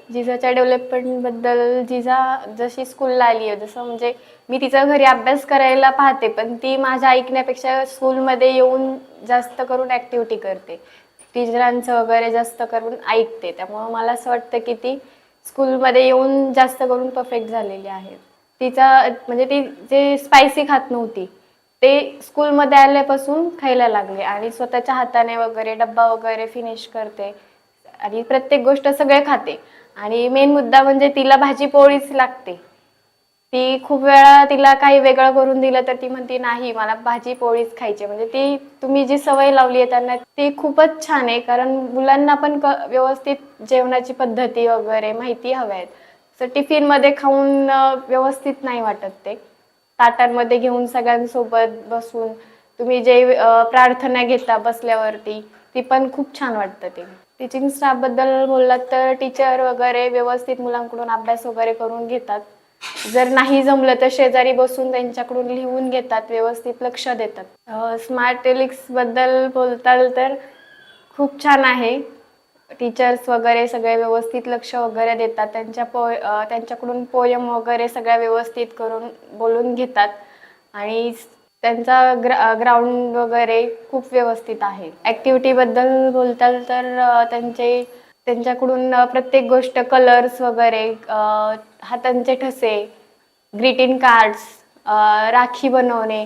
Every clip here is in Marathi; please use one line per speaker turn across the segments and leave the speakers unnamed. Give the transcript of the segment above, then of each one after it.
जिजाच्या डेव्हलपमेंटबद्दल जिजा जशी स्कूलला आली आहे, जसं म्हणजे मी तिचा घरी अभ्यास करायला पाहते, पण ती माझ्या ऐकण्यापेक्षा स्कूलमध्ये येऊन जास्त करून ॲक्टिव्हिटी करते. टीचरांचं वगैरे जास्त करून ऐकते. त्यामुळं मला असं वाटतं की ती स्कूलमध्ये येऊन जास्त करून परफेक्ट झालेली आहे. तिचा म्हणजे ती जे स्पायसी खात नव्हती, ते स्कूलमध्ये आल्यापासून खायला लागले आणि स्वतःच्या हाताने वगैरे डब्बा वगैरे फिनिश करते आणि प्रत्येक गोष्ट सगळे खाते. आणि मेन मुद्दा म्हणजे तिला भाजी पोळीच लागते. ती खूप वेळा तिला काही वेगळं करून दिलं तर ती म्हणते नाही मला भाजी पोळीच खायची. म्हणजे ती तुम्ही जी सवय लावली आहे त्यांना ती खूपच छान आहे. कारण मुलांना पण व्यवस्थित जेवणाची पद्धती वगैरे माहिती हव्या आहेत. असं टिफिनमध्ये खाऊन व्यवस्थित नाही वाटत ते. ताटांमध्ये घेऊन सगळ्यांसोबत बसून तुम्ही जे प्रार्थना घेता बसल्यावरती ती पण खूप छान वाटतं ते. टीचिंग स्टाफबद्दल बोललात तर टीचर वगैरे व्यवस्थित मुलांकडून अभ्यास वगैरे करून घेतात. जर नाही जमलं तर शेजारी बसून त्यांच्याकडून लिहून घेतात, व्यवस्थित लक्ष देतात. स्मार्ट टेलिक्सबद्दल बोलताल तर खूप छान आहे. टीचर्स वगैरे सगळे व्यवस्थित लक्ष वगैरे देतात. त्यांच्याकडून पोयम वगैरे सगळ्या व्यवस्थित करून बोलून घेतात आणि त्यांचा ग्राउंड वगैरे खूप व्यवस्थित आहे. ॲक्टिव्हिटीबद्दल बोलताल तर त्यांच्याकडून प्रत्येक गोष्ट कलर्स वगैरे, हातांचे ठसे, ग्रीटिंग कार्ड्स, राखी बनवणे,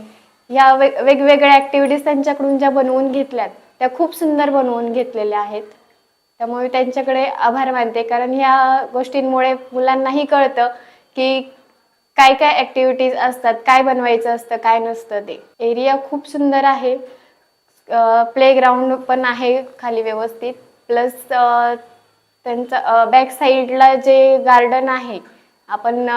ह्या वेगवेगळ्या ॲक्टिव्हिटीज त्यांच्याकडून ज्या बनवून घेतल्यात त्या खूप सुंदर बनवून घेतलेल्या आहेत. त्यामुळे त्यांच्याकडे आभार मानते. कारण ह्या गोष्टींमुळे मुलांनाही कळतं की काय काय ॲक्टिव्हिटीज असतात, काय बनवायचं असतं, काय नसतं ते. एरिया खूप सुंदर आहे. प्लेग्राऊंड पण आहे खाली व्यवस्थित. प्लस त्यांचं बॅक साईडला जे गार्डन आहे, आपण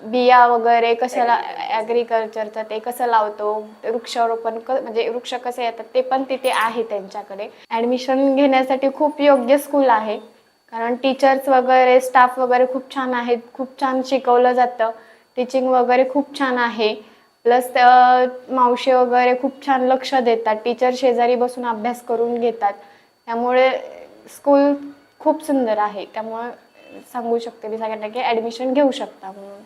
बिया वगैरे कशाला ॲग्रिकल्चरचं ते कसं लावतो, वृक्षारोपण म्हणजे वृक्ष कसे येतात ते पण तिथे आहे त्यांच्याकडे. ॲडमिशन घेण्यासाठी खूप योग्य स्कूल आहे. कारण टीचर्स वगैरे, स्टाफ वगैरे खूप छान आहेत. खूप छान शिकवलं जातं. टीचिंग वगैरे खूप छान आहे. प्लस मावशी वगैरे खूप छान लक्ष देतात. टीचर शेजारी बसून अभ्यास करून घेतात. त्यामुळे स्कूल खूप सुंदर आहे. त्यामुळे सांगू शकते मी सगळ्यांना की ॲडमिशन घेऊ शकता म्हणून.